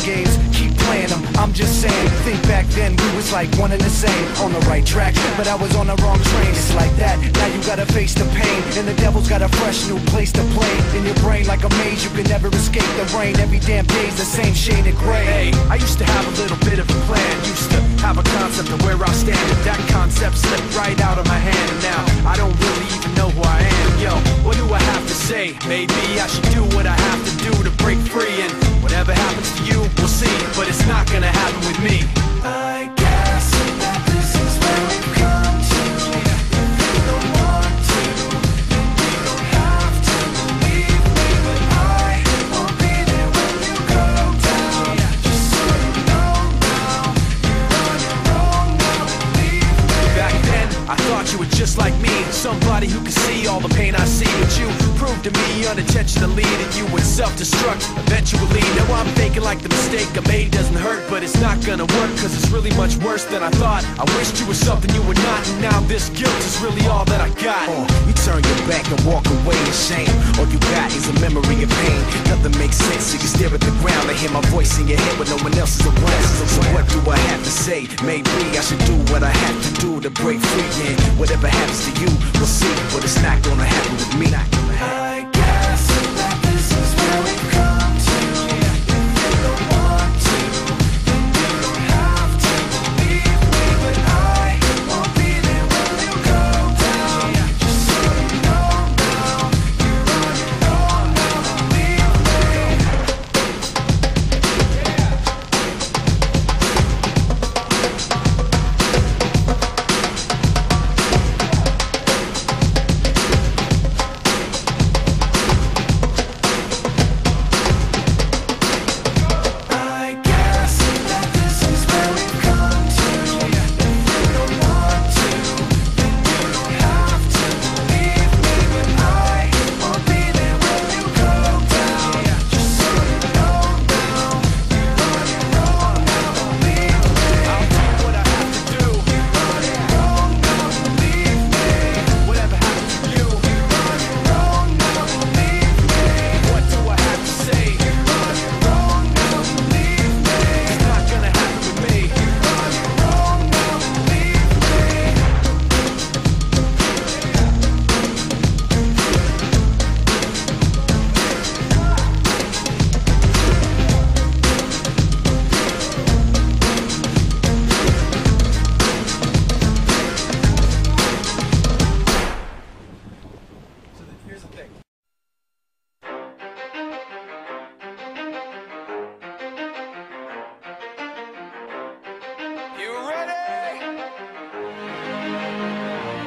mind games, keep playing them. I'm just saying, think back then we was like one and the same. On the right track, but I was on the wrong train. It's like that, now you gotta face the pain. And the devil's got a fresh new place to play. In your brain like a maze, you can never escape the rain. Every damn day's the same shade of gray. Hey, I used to have a little bit of a plan. Used to have a concept of where I'll stand. But that concept slipped right out of my hand. And now, I don't really even know who I am. Yo, what do I have to say? Maybe I should do what I have to do to break free. And whatever happens to you, we'll see. But it's not gonna happen with me. I guess that this is where we've come to. If you don't want to, you don't have to believe me. But I won't be there when you go down. Just so you know now, you're on your own now, believe me. Back then, I thought you were just like me, somebody who could see all the pain I see. But you proved to me unintentionally that you would self-destruct eventually. Now I'm faking like the mistake I made doesn't hurt, but it's not gonna work, cause it's really much worse than I thought. I wished you were something you were not, and now this guilt is really all that I got. You turn your back and walk away in shame. All you got is a memory of pain. Nothing makes sense, so you stare at the ground and hear my voice in your head when no one else is around. So what do I have to say? Maybe I should do what I have to do to break free. And whatever happens to you, we'll see, but it's not gonna happen with me. I guess that this is where we've come to. If you don't want to, then you don't have to believe me. But I won't be there when you go down. Just so you know now, you're on your own now, believe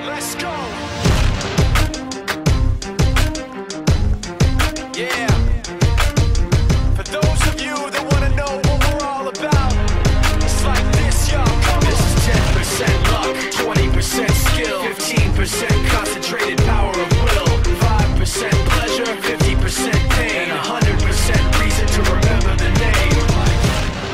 Let's go! Yeah! For those of you that want to know what we're all about, it's like this, y'all. This is 10% luck, 20% skill, 15% concentrated power of will, 5% pleasure, 50% pain, and 100% reason to remember the name.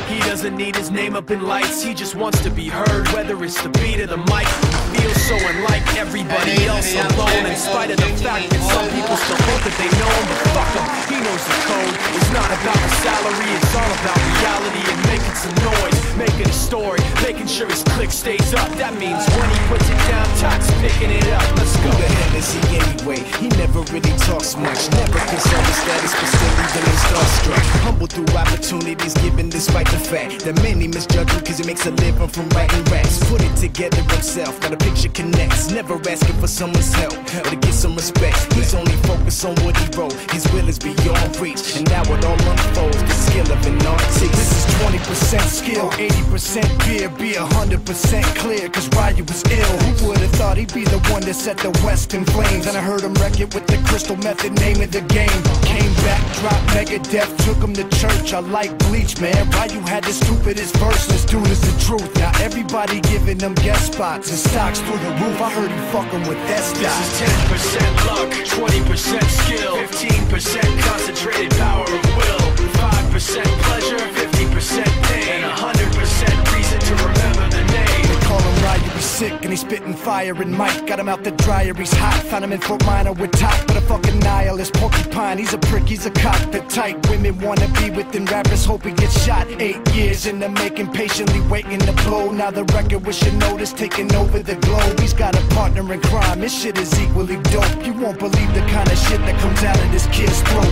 He doesn't need his name up in lights, he just wants to be heard, whether it's the beat or the mic. He feels so unlike everybody else alone, in spite of the fact that some people still think that they know him, but fuck him, he knows the code. It's not about the salary, it's all about reality and making some noise, making a story, making sure his click stays up. That means when he puts it down, Tox picking it up. Let's go. Who the hell is he anyway? He never really talks much, never concerned with status, but still even in starstruck. Humble through opportunities given despite the fact that many misjudge him cause he makes a living from writing raps. Put it together himself, got a picture connects, never asking for someone's help or to get some respect. He's only focused on what he wrote, his will is beyond reach, and now it all unfolds, the skill of an artist. This is 20% skill, 80% fear, be 100% clear, cause Ryu was ill. Who would've thought he'd be the one that set the West in flames? And I heard him wreck it with the Crystal Method, name of the game. Came back, dropped Megadeth, took him to church. I like Bleach, man. Ryu had the stupidest verse, this dude is the truth. Now everybody giving them guest spots and stocks through the roof. I heard he fucking with that stock. This is 10% luck, 20% skill, 15% concentrated power of will, 5% pleasure, 50% pain, and 100% reason to remember the name. They call him Ryu, he's sick and he's spitting fire and Mike got him out the dryer, he's hot. Found him in Fort Minor with top, but a fucking nihilist porcupine. He's a prick, he's a cock. The type women wanna be within rappers, hope he gets shot. 8 years in the making, patiently waiting to blow. Now the record with your notice taking over the globe. He's got a partner in crime, this shit is equally dope. You won't believe the kind of shit that comes out of this kid's throat.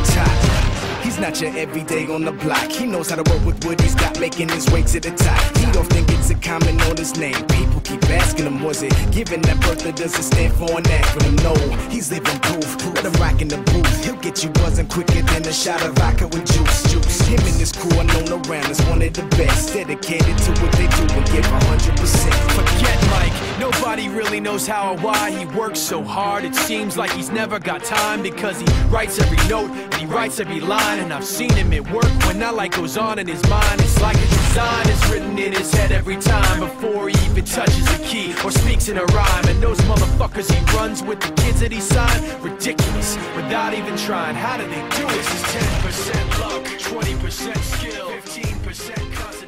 He's not your everyday on the block. He knows how to work with what he's got, making his way to the top. He don't think it's a comment on his name. People keep asking him, was it given that birth or does it stand for an acronym? No, he's living proof. Let him rock in the booth. He'll get you buzzing quicker than a shot of vodka with juice. Him and his crew are known around as one of the best. Dedicated to what they do and give 100%. Forget Mike, nobody really knows how or why he works so hard. It seems like he's never got time, because he writes every note and he writes every line. And I've seen him at work when that light goes on in his mind. It's like a design is written in his head every time, before he even touches a key or speaks in a rhyme. And those motherfuckers he runs with, the kids that he signed, ridiculous, without even trying. How do they do it? This is 10% luck, 20% skill, 15% custom.